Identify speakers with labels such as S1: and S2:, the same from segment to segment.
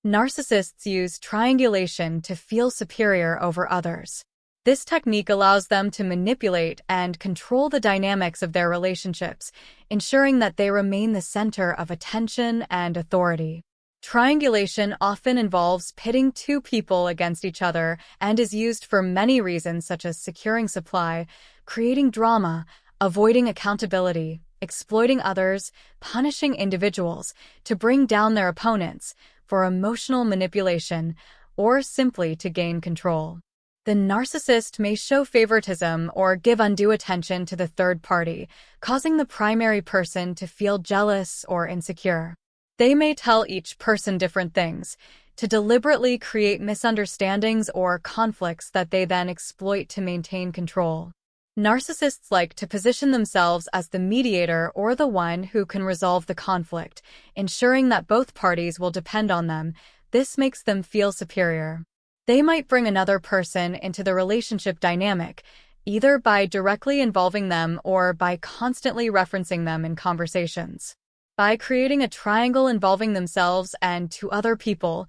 S1: Narcissists use triangulation to feel superior over others. This technique allows them to manipulate and control the dynamics of their relationships, ensuring that they remain the center of attention and authority. Triangulation often involves pitting two people against each other and is used for many reasons such as securing supply, creating drama, avoiding accountability, exploiting others, punishing individuals, to bring down their opponents, for emotional manipulation, or simply to gain control. The narcissist may show favoritism or give undue attention to the third party, causing the primary person to feel jealous or insecure. They may tell each person different things, to deliberately create misunderstandings or conflicts that they then exploit to maintain control. Narcissists like to position themselves as the mediator or the one who can resolve the conflict, ensuring that both parties will depend on them. This makes them feel superior. They might bring another person into the relationship dynamic, either by directly involving them or by constantly referencing them in conversations. By creating a triangle involving themselves and two other people,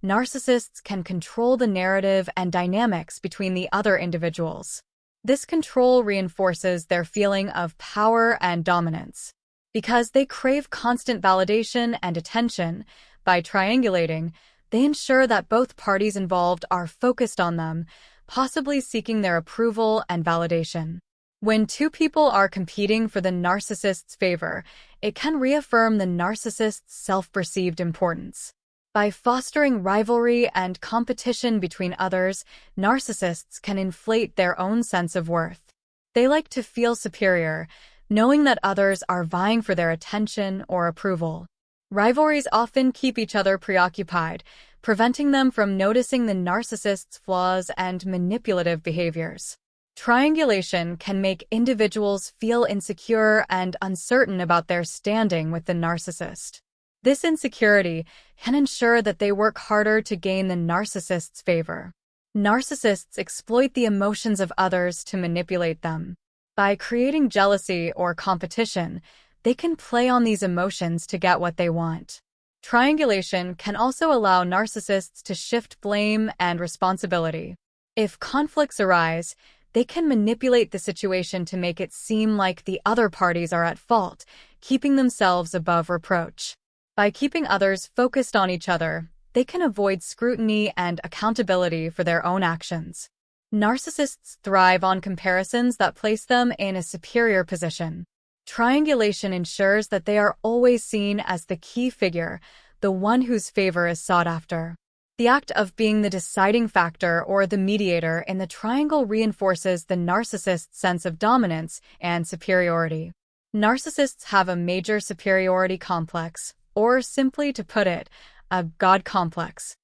S1: narcissists can control the narrative and dynamics between the other individuals. This control reinforces their feeling of power and dominance. Because they crave constant validation and attention, by triangulating, they ensure that both parties involved are focused on them, possibly seeking their approval and validation. When two people are competing for the narcissist's favor, it can reaffirm the narcissist's self-perceived importance. By fostering rivalry and competition between others, narcissists can inflate their own sense of worth. They like to feel superior, knowing that others are vying for their attention or approval. Rivalries often keep each other preoccupied, preventing them from noticing the narcissist's flaws and manipulative behaviors. Triangulation can make individuals feel insecure and uncertain about their standing with the narcissist. This insecurity can ensure that they work harder to gain the narcissist's favor. Narcissists exploit the emotions of others to manipulate them. By creating jealousy or competition, they can play on these emotions to get what they want. Triangulation can also allow narcissists to shift blame and responsibility. If conflicts arise, they can manipulate the situation to make it seem like the other parties are at fault, keeping themselves above reproach. By keeping others focused on each other, they can avoid scrutiny and accountability for their own actions. Narcissists thrive on comparisons that place them in a superior position. Triangulation ensures that they are always seen as the key figure, the one whose favor is sought after. The act of being the deciding factor or the mediator in the triangle reinforces the narcissist's sense of dominance and superiority. Narcissists have a major superiority complex, or simply to put it, a God complex.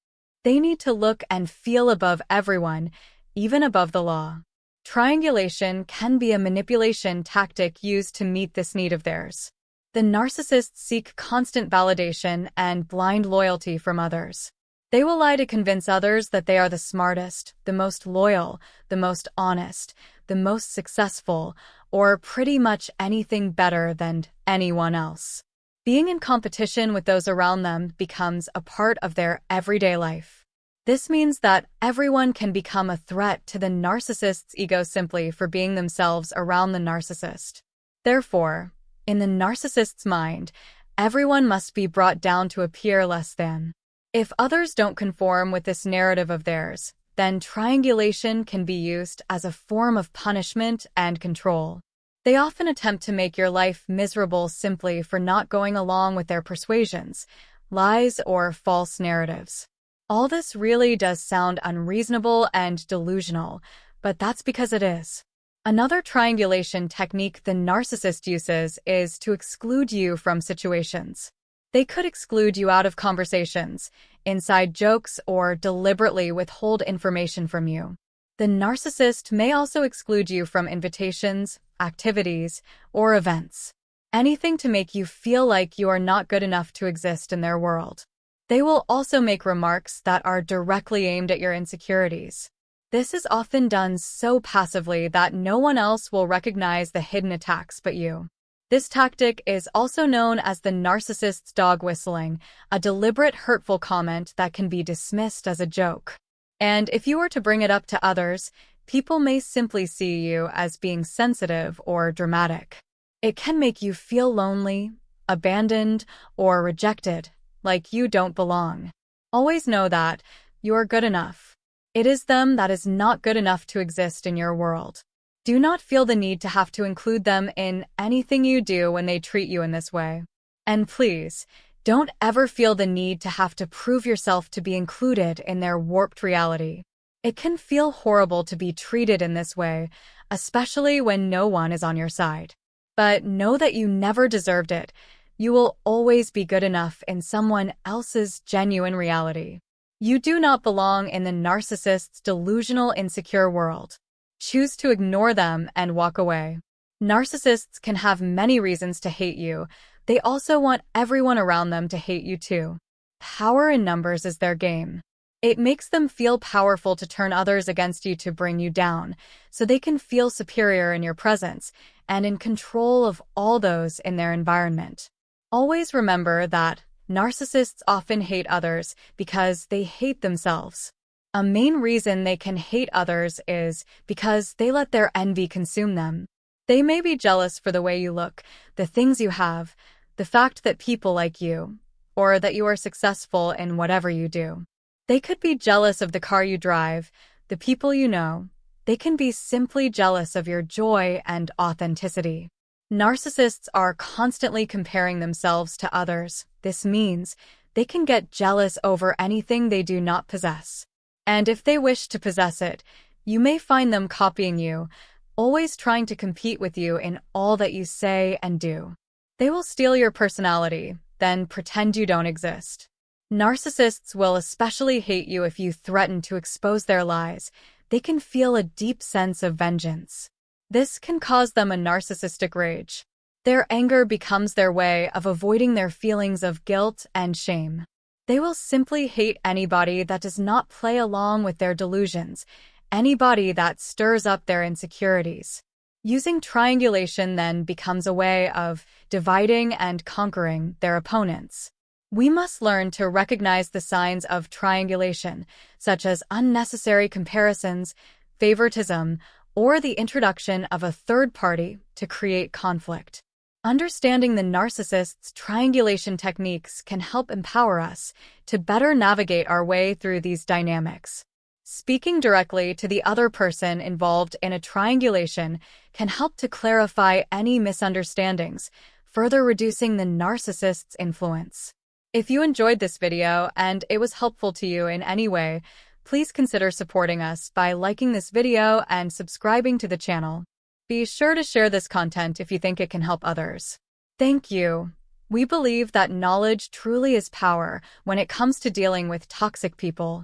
S1: They need to look and feel above everyone, even above the law. Triangulation can be a manipulation tactic used to meet this need of theirs. The narcissists seek constant validation and blind loyalty from others. They will lie to convince others that they are the smartest, the most loyal, the most honest, the most successful, or pretty much anything better than anyone else. Being in competition with those around them becomes a part of their everyday life. This means that everyone can become a threat to the narcissist's ego simply for being themselves around the narcissist. Therefore, in the narcissist's mind, everyone must be brought down to appear less than. If others don't conform with this narrative of theirs, then triangulation can be used as a form of punishment and control. They often attempt to make your life miserable simply for not going along with their persuasions, lies, or false narratives. All this really does sound unreasonable and delusional, but that's because it is. Another triangulation technique the narcissist uses is to exclude you from situations. They could exclude you out of conversations, inside jokes, or deliberately withhold information from you. The narcissist may also exclude you from invitations, activities, or events. Anything to make you feel like you are not good enough to exist in their world. They will also make remarks that are directly aimed at your insecurities. This is often done so passively that no one else will recognize the hidden attacks but you. This tactic is also known as the narcissist's dog whistling, a deliberate hurtful comment that can be dismissed as a joke. And if you were to bring it up to others, people may simply see you as being sensitive or dramatic. It can make you feel lonely, abandoned, or rejected, like you don't belong. Always know that you are good enough. It is them that is not good enough to exist in your world. Do not feel the need to have to include them in anything you do when they treat you in this way. And please, don't ever feel the need to have to prove yourself to be included in their warped reality. It can feel horrible to be treated in this way, especially when no one is on your side. But know that you never deserved it. You will always be good enough in someone else's genuine reality. You do not belong in the narcissist's delusional, insecure world. Choose to ignore them and walk away. Narcissists can have many reasons to hate you. They also want everyone around them to hate you too. Power in numbers is their game. It makes them feel powerful to turn others against you to bring you down, so they can feel superior in your presence and in control of all those in their environment. Always remember that narcissists often hate others because they hate themselves. A main reason they can hate others is because they let their envy consume them. They may be jealous for the way you look, the things you have, the fact that people like you, or that you are successful in whatever you do. They could be jealous of the car you drive, the people you know. They can be simply jealous of your joy and authenticity. Narcissists are constantly comparing themselves to others. This means they can get jealous over anything they do not possess. And if they wish to possess it, you may find them copying you, always trying to compete with you in all that you say and do. They will steal your personality, then pretend you don't exist. Narcissists will especially hate you if you threaten to expose their lies. They can feel a deep sense of vengeance. This can cause them a narcissistic rage. Their anger becomes their way of avoiding their feelings of guilt and shame. They will simply hate anybody that does not play along with their delusions, anybody that stirs up their insecurities. Using triangulation then becomes a way of dividing and conquering their opponents. We must learn to recognize the signs of triangulation, such as unnecessary comparisons, favoritism, or the introduction of a third party to create conflict. Understanding the narcissist's triangulation techniques can help empower us to better navigate our way through these dynamics. Speaking directly to the other person involved in a triangulation can help to clarify any misunderstandings, further reducing the narcissist's influence. If you enjoyed this video and it was helpful to you in any way, please consider supporting us by liking this video and subscribing to the channel. Be sure to share this content if you think it can help others. Thank you. We believe that knowledge truly is power when it comes to dealing with toxic people.